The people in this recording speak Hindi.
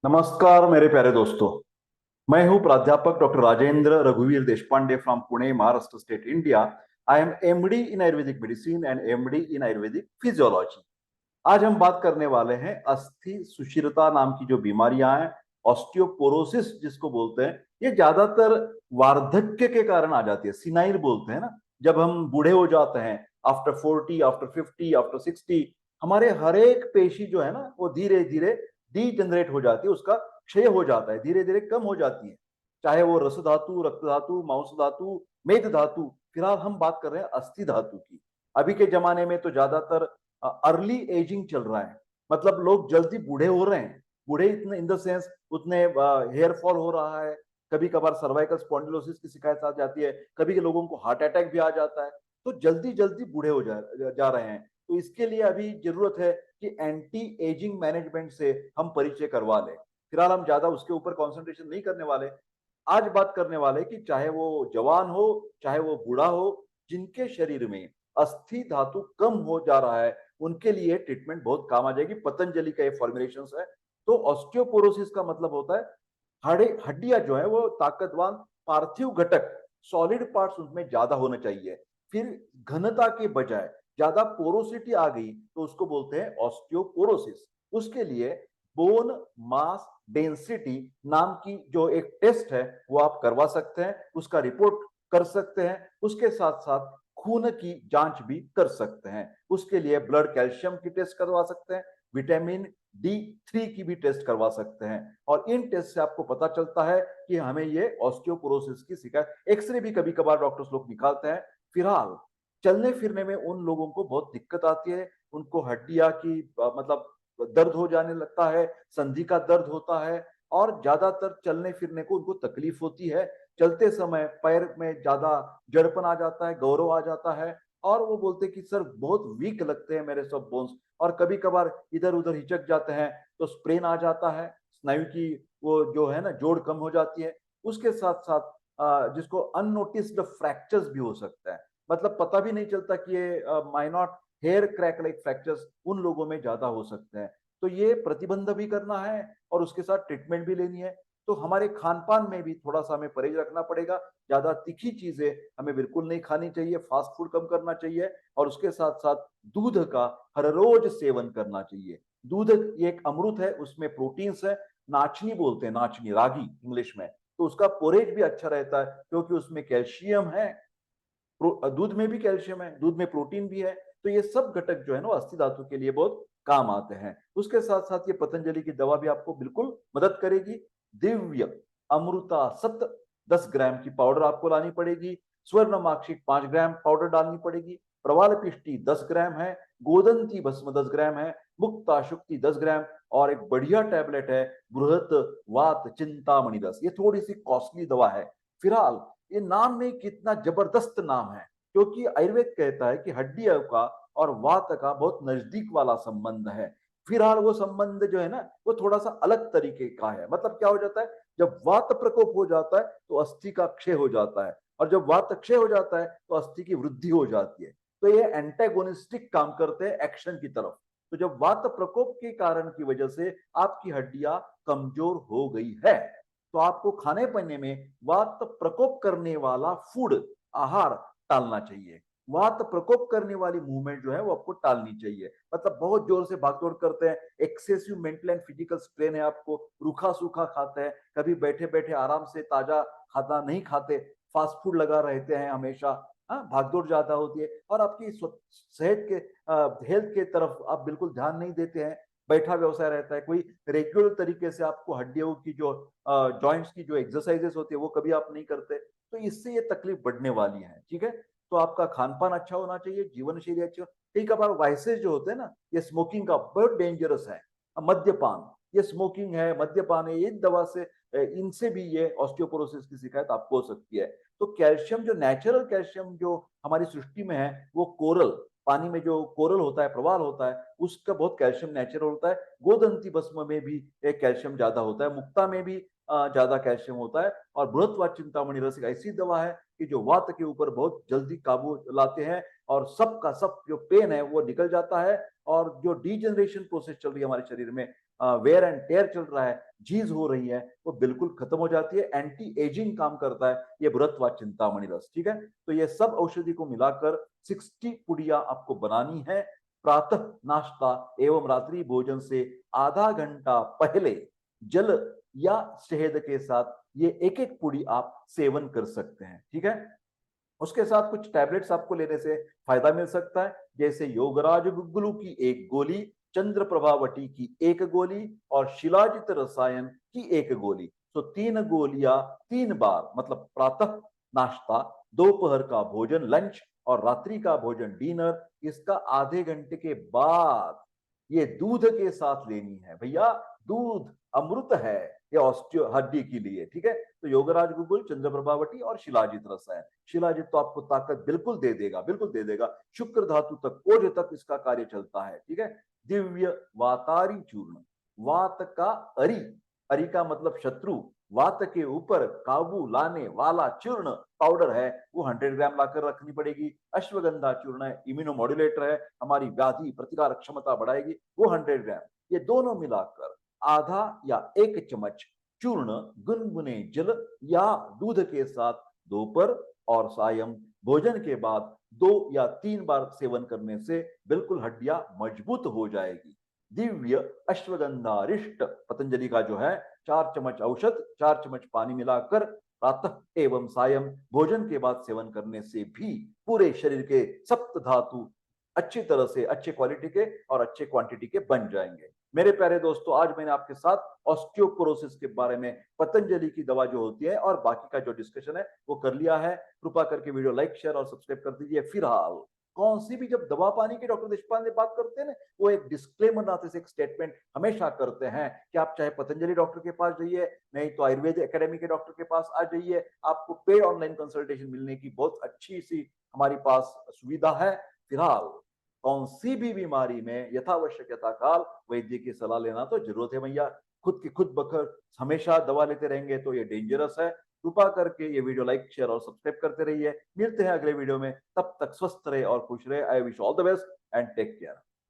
नमस्कार मेरे प्यारे दोस्तों। मैं हूं प्राध्यापक डॉक्टर राजेंद्र रघुवीर Deshpande from Pune, Maharashtra state, India. I am MD in Ayurvedic medicine and MD in Ayurvedic physiology. आज हम बात करने वाले हैं अस्थि सुशिरता नाम की जो बीमारियां हैं, ऑस्टियोपोरोसिस जिसको बोलते हैं। ये ज्यादातर वार्धक्य के कारण आ जाती है, सिनाइल बोलते हैं ना। जब हम बूढ़े हो जाते हैं, आफ्टर 40, आफ्टर 50, आफ्टर 60, हमारे हर एक पेशी जो है ना वो धीरे धीरे डी जनरेट हो जाती है, उसका क्षय हो जाता है, धीरे धीरे कम हो जाती है। चाहे वो रस धातु, रक्त धातु, मांस धातु, मेद धातु। फिलहाल हम बात कर रहे हैं अस्थि धातु की। अभी के जमाने में तो ज्यादातर अर्ली एजिंग चल रहा है, मतलब लोग जल्दी बूढ़े हो रहे हैं। बूढ़े इतने इन द सेंस उतने हेयर फॉल हो रहा है, कभी कभार सर्वाइकल स्पॉन्डिलोसिस की शिकायत आ जाती है, कभी के लोगों को हार्ट अटैक भी आ जाता है। तो जल्दी जल्दी बूढ़े हो जा रहे हैं। तो इसके लिए अभी जरूरत है कि एंटी एजिंग मैनेजमेंट से हम परिचय करवा लें। फिलहाल हम ज्यादा उसके ऊपर कंसंट्रेशन नहीं करने वाले। आज बात करने वाले कि चाहे वो जवान हो, चाहे वो बूढ़ा हो, जिनके शरीर में अस्थि धातु कम हो जा रहा है, उनके लिए ट्रीटमेंट बहुत काम आ जाएगी। पतंजलि का ये फॉर्मुलेशन है। तो ऑस्टियोपोरोसिस का मतलब होता है हड्डियां जो है वो ताकतवान पार्थिव घटक, सॉलिड पार्ट्स उसमें ज्यादा होना चाहिए। फिर घनता के बजाय ज्यादा पोरोसिटी आ गई तो उसको बोलते हैं ऑस्टियोपोरोसिस। उसके लिए बोन मास डेंसिटी नाम की जो एक टेस्ट है वो आप करवा सकते हैं, उसका रिपोर्ट कर सकते हैं। उसके साथ साथ खून की जांच भी कर सकते हैं। उसके लिए ब्लड कैल्शियम की टेस्ट करवा सकते हैं, विटामिन D3 की भी टेस्ट करवा सकते हैं। और इन टेस्ट से आपको पता चलता है कि हमें ये ऑस्टियोपोरोसिस की शिकायत। एक्सरे भी कभी कभार डॉक्टर्स लोग निकालते हैं। फिलहाल चलने फिरने में उन लोगों को बहुत दिक्कत आती है, उनको हड्डियां की मतलब दर्द हो जाने लगता है, संधि का दर्द होता है, और ज्यादातर चलने फिरने को उनको तकलीफ होती है। चलते समय पैर में ज्यादा जड़पन आ जाता है, गौरव आ जाता है, और वो बोलते कि सर बहुत वीक लगते हैं मेरे सब बोन्स। और कभी कभार इधर उधर हिचक जाते हैं तो स्प्रेन आ जाता है, स्नायु की वो जो है ना जोड़ कम हो जाती है। उसके साथ साथ जिसको अननोटिस्ड फ्रैक्चर्स भी हो सकता है, मतलब पता भी नहीं चलता कि ये माइनॉट हेयर क्रैक लाइक फ्रैक्चर्स उन लोगों में ज्यादा हो सकते हैं। तो ये प्रतिबंध भी करना है और उसके साथ ट्रीटमेंट भी लेनी है। तो हमारे खान पान में भी थोड़ा सा हमें परहेज रखना पड़ेगा। ज्यादा तीखी चीजें हमें बिल्कुल नहीं खानी चाहिए, फास्ट फूड कम करना चाहिए, और उसके साथ साथ दूध का हर रोज सेवन करना चाहिए। दूध ये एक अमृत है, उसमें प्रोटीन्स है। नाचनी बोलते हैं, नाचनी रागी इंग्लिश में। तो उसका पोरेज भी अच्छा रहता है क्योंकि उसमें कैल्शियम है। दूध में भी कैल्शियम है, दूध में प्रोटीन भी है। तो ये सब घटक जो है ना अस्थि धातु के लिए बहुत काम आते हैं। उसके साथ साथ ये पतंजलि की दवा भी आपको बिल्कुल मदद करेगी। दिव्य अमृता सत 10 ग्राम की पाउडर आपको लानी पड़ेगी। स्वर्णमाक्षिक 5 ग्राम पाउडर डालनी पड़ेगी। प्रवाल पिष्टी 10 ग्राम है। गोदंती भस्म 10 ग्राम है। मुक्ता शुक्ति 10 ग्राम। और एक बढ़िया टैबलेट है बृहत वात चिंतामणि 10। ये थोड़ी सी कॉस्टली दवा है। फिलहाल ये नाम में कितना जबरदस्त नाम है, क्योंकि आयुर्वेद कहता है कि हड्डियों का और वात का बहुत नजदीक वाला संबंध है। फिलहाल वो संबंध जो है ना वो थोड़ा सा अलग तरीके का है। मतलब क्या हो जाता है, जब वात प्रकोप हो जाता है तो अस्थि का क्षय हो जाता है, और जब वात क्षय हो जाता है तो अस्थि की वृद्धि हो जाती है। तो ये एंटेगोनिस्टिक काम करते हैं एक्शन की तरफ। तो जब वात प्रकोप के कारण की वजह से आपकी हड्डियां कमजोर हो गई है, तो आपको खाने पीने में वात प्रकोप करने वाला फूड, आहार टालना चाहिए। वात प्रकोप करने वाली मूवमेंट जो है वो आपको टालनी चाहिए। मतलब बहुत जोर से भागदौड़ करते हैं, excessive mental and physical strain है, आपको रूखा सूखा खाते हैं, कभी बैठे बैठे आराम से ताजा खाना नहीं खाते, फास्ट फूड लगा रहते हैं हमेशा। हाँ, भागदौड़ ज्यादा होती है और आपकी सेहत के हेल्थ के तरफ आप बिल्कुल ध्यान नहीं देते हैं। बैठा व्यवसाय रहता है, कोई रेगुलर तरीके से आपको हड्डियों की जो जॉइंट्स की जो एक्सरसाइजेस होती है वो कभी आप नहीं करते, तो इससे ये तकलीफ बढ़ने वाली है। ठीक है, तो आपका खान पान अच्छा होना चाहिए, जीवन शैली अच्छी हो। कई कभार वाइसेस जो होते हैं ना, ये स्मोकिंग का बहुत डेंजरस है। मद्यपान, ये स्मोकिंग है, मद्यपान है, ये दवा से इनसे भी ये ऑस्टियोपोरोसिस की शिकायत आपको हो सकती है। तो कैल्शियम, जो नेचुरल कैल्शियम जो हमारी सृष्टि में है, वो कोरल पानी में जो कोरल होता है, प्रवाल होता है, उसका बहुत कैल्शियम नेचुरल होता है। गोदंती भस्म में भी एक कैल्शियम ज्यादा होता है, मुक्ता में भी ज्यादा कैल्शियम होता है। और बृहत्वात चिंतामणि रस एक ऐसी दवा है कि जो वात के ऊपर बहुत जल्दी काबू लाते हैं, और सब का सब जो पेन है वो निकल जाता है। और जो डिजेनरेशन प्रोसेस चल रही है हमारे शरीर में, वेयर एंड टेयर चल रहा है, झीज हो रही है, वो बिल्कुल खत्म हो जाती है। एंटी एजिंग काम करता है ये बृहत्वा चिंतामणि रस। ठीक है, तो ये सब औषधि को मिलाकर 60 पुड़िया आपको बनानी है। प्रातः नाश्ता एवं रात्रि भोजन से आधा घंटा पहले जल या शहद के साथ ये एक एक पुड़ी आप सेवन कर सकते हैं। ठीक है, उसके साथ कुछ टैबलेट्स आपको लेने से फायदा मिल सकता है, जैसे योगराज गुग्गुलू की एक गोली, चंद्र प्रभावटी की एक गोली और शिलाजित रसायन की एक गोली। तो 3 गोलियां 3 बार, मतलब प्रातः नाश्ता, दोपहर का भोजन लंच और रात्रि का भोजन डिनर, इसका आधे घंटे के बाद ये दूध के साथ लेनी है भैया। दूध अमृत है ये ऑस्टियो हड्डी के लिए। ठीक है, तो योगराज गुगुल, चंद्र प्रभावटी और शिलाजित रसायन। शिलाजित तो आपको ताकत बिल्कुल दे देगा, बिल्कुल दे देगा। शुक्र धातु तक, ओज तक इसका कार्य चलता है। ठीक है, दिव्य वातारी चूर्ण, वात का अरी, अरी का मतलब शत्रु, वात के ऊपर काबू लाने वाला चूर्ण पाउडर है, वो 100 ग्राम लाकर रखनी पड़ेगी। अश्वगंधा चूर्ण है, इम्यूनोमॉड्यूलेटर है, हमारी व्याधि प्रतिकारक क्षमता बढ़ाएगी, वो 100 ग्राम। ये दोनों मिलाकर आधा या 1 चम्मच चूर्ण गुनगुने जल या दूध के साथ दोपहर और सायं भोजन के बाद 2 या 3 बार सेवन करने से बिल्कुल हड्डियां मजबूत हो जाएगी। दिव्य अश्वगंधारिष्ट पतंजलि का जो है 4 चम्मच औषध, 4 चम्मच पानी मिलाकर प्रातः एवं सायं भोजन के बाद सेवन करने से भी पूरे शरीर के सप्त धातु अच्छी तरह से, अच्छे क्वालिटी के और अच्छे क्वांटिटी के बन जाएंगे। मेरे प्यारे दोस्तों, आज मैंने आपके साथ ऑस्टियोपोरोसिस के बारे में पतंजलि की दवा जो होती है और बाकी का जो डिस्कशन है वो कर लिया है। कृपा करके वीडियो लाइक शेयर और सब्सक्राइब कर दीजिए। फिलहाल कौन सी भी जब दवा पानी की डॉक्टर देशपांडे बात करते हैं ना, वो एक डिस्क्लेमर नाते से एक स्टेटमेंट हमेशा करते हैं कि आप चाहे पतंजलि डॉक्टर के पास जाइए, नहीं तो आयुर्वेद एकेडमी के डॉक्टर के पास आ जाइए, आपको पेड ऑनलाइन कंसल्टेशन मिलने की बहुत अच्छी सी हमारी पास सुविधा है। फिलहाल कौन सी भी बीमारी में यथावश्यकता काल वैद्य की सलाह लेना तो जरूरत है भैया। खुद की खुद बखर हमेशा दवा लेते रहेंगे तो ये डेंजरस है। कृपा करके ये वीडियो लाइक शेयर और सब्सक्राइब करते रहिए। मिलते हैं अगले वीडियो में, तब तक स्वस्थ रहे और खुश रहे। I wish all the best and take care.